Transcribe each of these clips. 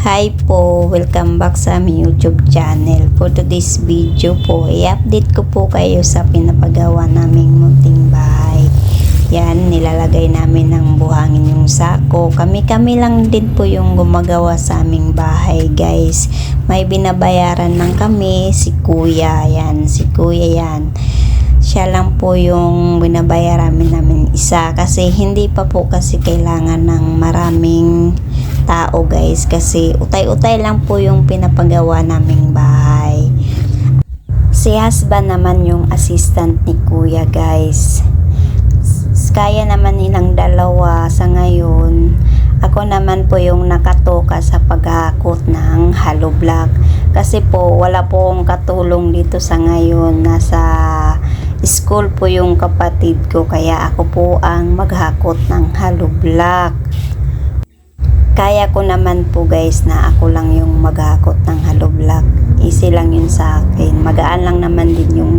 Hi po, welcome back sa aming YouTube channel. For today's video po, i-update ko po kayo sa pinapagawa naming munting bahay. Yan, nilalagay namin ng buhangin yung sako. Kami-kami lang din po yung gumagawa sa aming bahay, guys. May binabayaran lang kami, si Kuya. Yan, si Kuya yan. Siya lang po yung binabayaran namin isa kasi hindi pa po kasi kailangan ng maraming tao, guys, kasi utay-utay lang po yung pinapagawa naming bahay. Si husband naman yung assistant ni Kuya, guys. Kaya naman nilang dalawa sa ngayon. Ako naman po yung nakatoka sa paghahakot ng hollow block kasi po wala po akong katulong dito sa ngayon. Nasa school po yung kapatid ko, kaya ako po ang maghakot ng hollow block. Kaya ko naman po, guys, na ako lang yung maghakot ng hollow block. Easy lang yun sa akin. Magaan lang naman din yung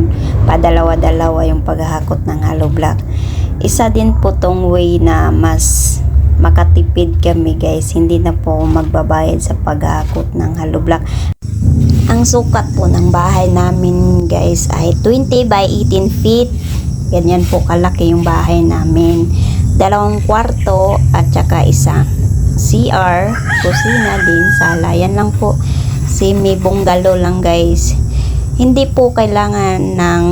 padalawa-dalawa yung paghahakot ng hollow block. Isa din po tong way na mas makatipid kami, guys. Hindi na po magbabayad sa paghahakot ng hollow block. Ang sukat po ng bahay namin, guys, ay 20 by 18 feet. Ganyan po kalaki yung bahay namin. 2 kwarto at saka isang CR, kusina din, sala. Yan lang po. Semi-bungalow lang, guys. Hindi po kailangan ng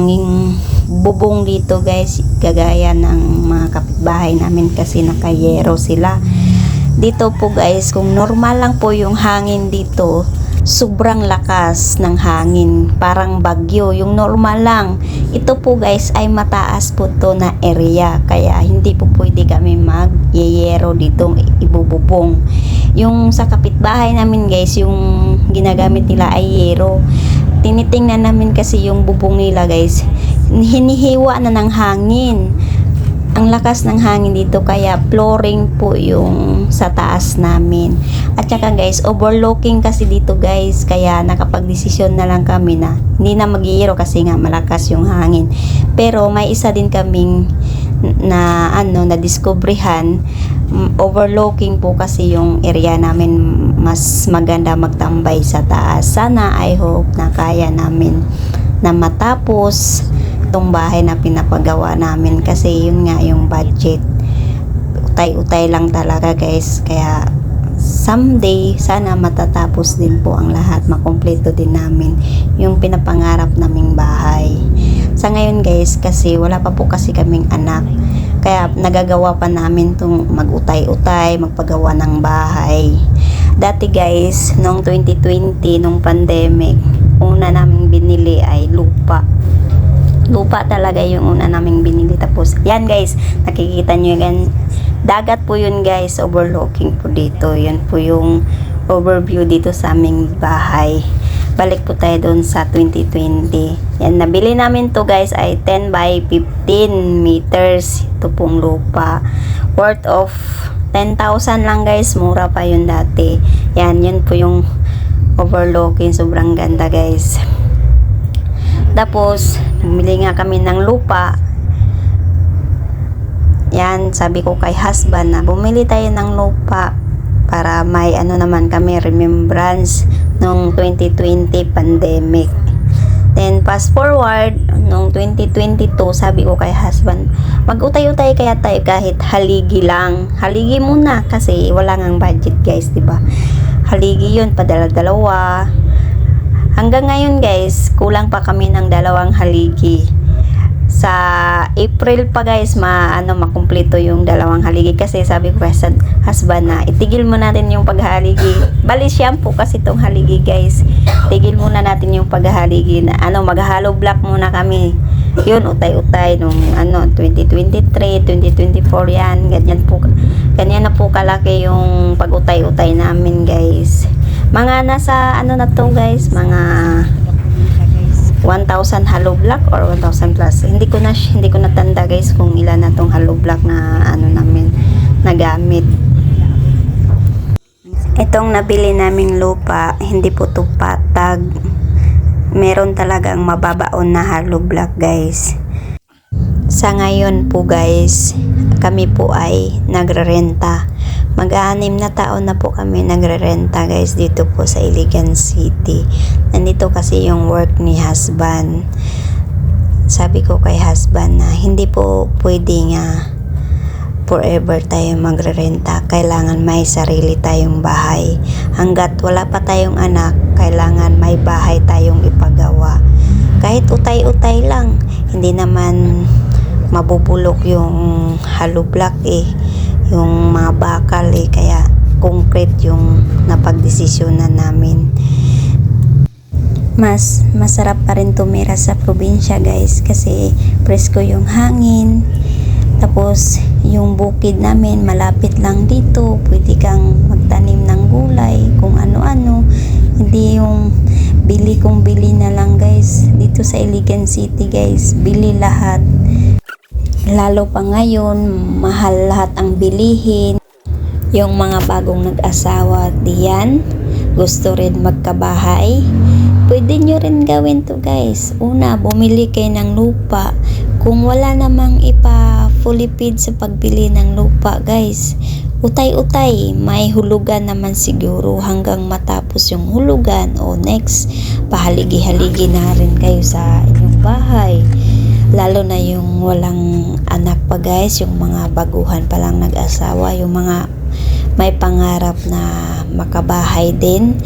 bubong dito, guys, kagaya ng mga kapitbahay namin kasi nakayero sila. Dito po, guys, kung normal lang po yung hangin dito, sobrang lakas ng hangin, parang bagyo, yung normal lang. Ito po, guys, ay mataas po to na area, kaya hindi po pwede kami mag-yeyero dito, ibububong. Yung sa kapitbahay namin, guys, yung ginagamit nila ay yero. Tinitingnan namin kasi yung bubong nila, guys, hinihiwa na ng hangin. Ang lakas ng hangin dito, kaya flooring po yung sa taas namin. At saka, guys, overlooking kasi dito, guys, kaya nakapag-desisyon na lang kami na hindi na mag-iiro kasi nga malakas yung hangin. Pero may isa din kaming na na-discoveryhan, overlooking po kasi yung area namin, mas maganda magtambay sa taas. Sana, I hope na kaya namin na matapos itong bahay na pinapagawa namin kasi yun nga yung budget. Utay-utay lang talaga, guys, kaya someday sana matatapos din po ang lahat, makumpleto din namin yung pinapangarap naming bahay. Sa ngayon, guys, kasi wala pa po kasi kaming anak, kaya nagagawa pa namin itong mag-utay-utay, magpagawa ng bahay. Dati, guys, noong 2020, nung pandemic, una naming binili ay lupa talaga yung una naming binili. Tapos yan, guys, nakikita nyo yan, dagat po yun, guys, overlooking po dito. Yan po yung overview dito sa aming bahay. Balik po tayo doon sa 2020. Yan, nabili namin to, guys, ay 10 by 15 meters. Ito pong lupa, worth of 10,000 lang, guys. Mura pa yun dati. Yan, yun po yung overlooking. Sobrang ganda, guys. Tapos bumili nga kami ng lupa. Yan, sabi ko kay husband na bumili tayo ng lupa para may naman kami remembrance nung 2020 pandemic. Then fast forward nung 2022, sabi ko kay husband, mag-utay-utay kaya tayo kahit haligi lang. Haligi muna kasi wala ngang budget, guys, diba? Haligi yun, padala-dalawa. Hanggang ngayon, guys, kulang pa kami ng 2 haligi. Sa April pa, guys, makumpleto yung 2 haligi kasi sabi ko sa husband na itigil mo natin yung paghaligi. Bali shampoo kasi itong haligi, guys. Tigil muna natin yung paghaligi na mag-hollow block muna kami. Yun, utay-utay nung 2023, 2024 yan. Ganyan na po kalaki yung pag-utay-utay namin, guys. Mga nasa na to, guys, mga 1,000 hollow block or 1,000 plus. Hindi ko na tanda, guys, kung ilan na tong hollow block na namin nagamit. Itong nabili naming lupa, hindi po to patag. Meron talagang mababaon na hollow block, guys. Sa ngayon po, guys, kami po ay nagrerenta. Mag-aanim na taon na po kami nagre-renta guys dito po sa Iligan City. Nandito kasi yung work ni husband. Sabi ko kay husband na hindi po pwede nga forever tayo magre-renta. Kailangan may sarili tayong bahay. Hanggat wala pa tayong anak, kailangan may bahay tayong ipagawa. Kahit utay-utay lang, hindi naman mabubulok yung hollow block yung mga bakal kaya concrete yung napagdesisyonan namin. Mas masarap pa rin tumira sa probinsya guys kasi presko yung hangin, tapos yung bukid namin malapit lang dito, pwede kang magtanim ng gulay kung ano-ano, hindi yung bili kung bili na lang guys. Dito sa Iligan City guys, bili lahat. Lalo pa ngayon, mahal lahat ang bilihin. Yung mga bagong nag-asawa diyan, gusto rin magkabahay, pwede nyo rin gawin to guys. Una, bumili kayo ng lupa. Kung wala namang fully paid sa pagbili ng lupa guys, utay-utay, may hulugan naman siguro hanggang matapos yung hulugan o next, pahaligi-haligi na rin kayo sa inyong bahay. Lalo na yung walang anak pa guys, yung mga baguhan pa lang nag-asawa, yung mga may pangarap na makabahay din.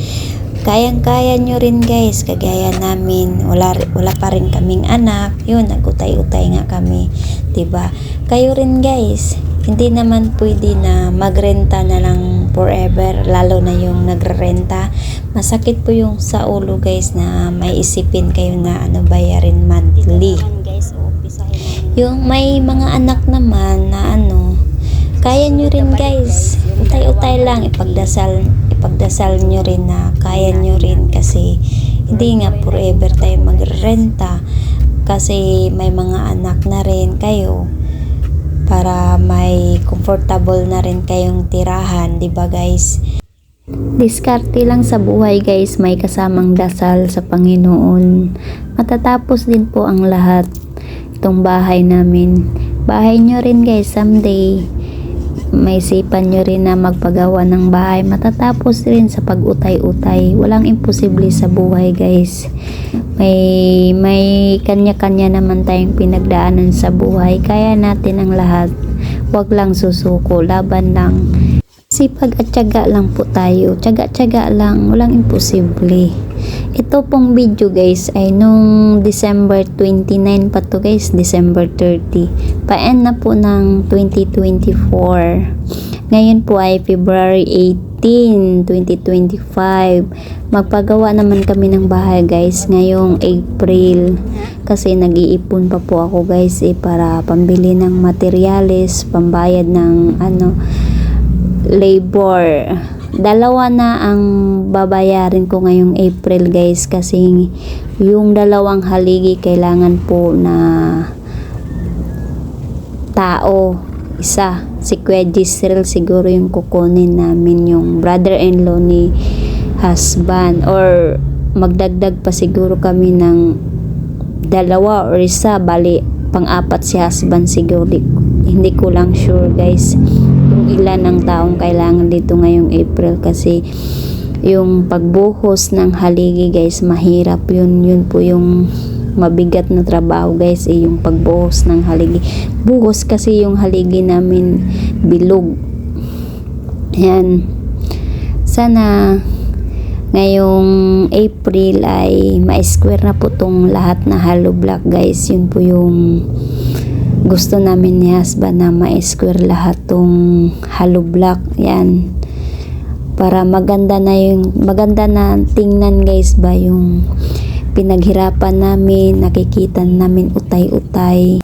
Kayang-kaya nyo rin guys, kagaya namin, wala pa rin kaming anak, yun, nagutay-utay nga kami, diba? Kayo rin guys, hindi naman pwede na magrenta na lang forever, lalo na yung nagrerenta. Masakit po yung sa ulo guys na may isipin kayo na bayarin monthly. Yung may mga anak naman na kaya nyo rin guys, utay-utay lang, ipagdasal nyo rin na kaya nyo rin kasi hindi nga forever tayo magrerenta kasi may mga anak na rin kayo para may comfortable na rin kayong tirahan, diba guys? Diskarte lang sa buhay guys, may kasamang dasal sa Panginoon. Matatapos din po ang lahat. Itong bahay namin, bahay nyo rin guys, someday may isipan nyo rin na magpagawa ng bahay, matatapos rin sa pag-utay-utay. Walang imposible sa buhay guys. May kanya-kanya naman tayong pinagdaanan sa buhay, kaya natin ang lahat. Wag lang susuko, laban lang, sipag at tiyaga lang po tayo, tiyaga lang, walang imposible. Ito pong video guys ay nung December 29 pa to guys, December 30. Pa-end na po ng 2024. Ngayon po ay February 18, 2025. Magpagawa naman kami ng bahay guys ngayong April. Kasi nag-iipon pa po ako guys para pambili ng materyales, pambayad ng labor. Dalawa na ang babayarin ko ngayong April guys kasi yung dalawang haligi kailangan po na tao. Isa, si Kuya Gisrel siguro yung kukunin namin, yung brother-in-law ni husband, or magdagdag pa siguro kami ng dalawa or isa, bali pang-apat si husband siguro. Hindi ko lang sure guys kung ilan ang taong kailangan dito ngayong April kasi yung pagbuhos ng haligi guys, mahirap yun po yung mabigat na trabaho guys, yung pagbuhos ng haligi. Buhos kasi yung haligi namin bilog. Yan, sana ngayong April ay ma-square na po tong lahat na hollow block guys. Yun po yung gusto namin ni husband, na ma-square lahat tong hollow block. Yan, para maganda na tingnan guys ba yung pinaghirapan namin, nakikita namin utay-utay.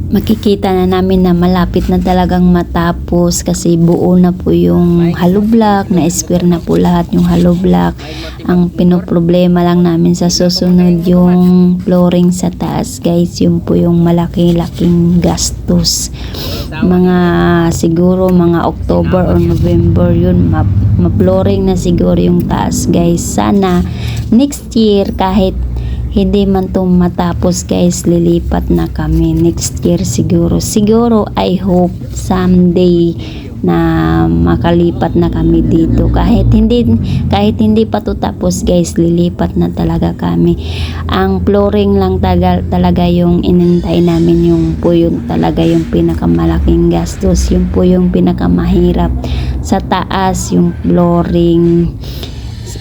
Makikita na namin na malapit na talagang matapos kasi buo na po yung hollow block, na square na po lahat yung hollow block. Ang pinoproblema lang namin sa susunod yung flooring sa taas guys. Yun po yung malaki-laking gastos. Siguro mga October or November yun, ma-flooring na siguro yung taas guys. Sana next year, kahit hindi man to matapos guys, lilipat na kami next year siguro. I hope someday na makalipat na kami dito. Kahit hindi pa to tapos guys, lilipat na talaga kami. Ang flooring lang talaga yung inintay namin, yung po yung talaga yung pinakamalaking gastos, yung po yung pinakamahirap. Sa taas yung flooring.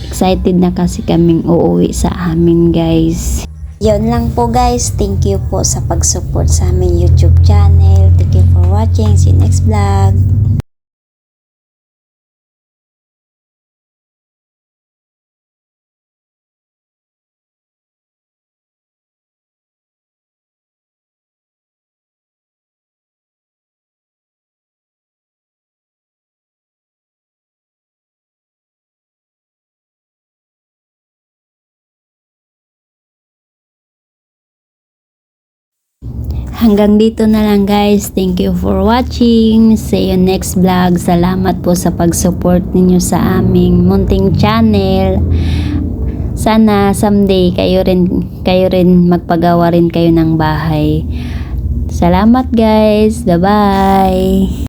Excited na kasi kaming uuwi sa amin guys. Yun lang po guys. Thank you po sa pag-support sa aming YouTube channel. Thank you for watching. See you next vlog. Hanggang dito na lang guys. Thank you for watching. See you next vlog. Salamat po sa pag-support ninyo sa aming munting channel. Sana someday kayo rin magpagawa rin kayo ng bahay. Salamat guys. Bye-bye.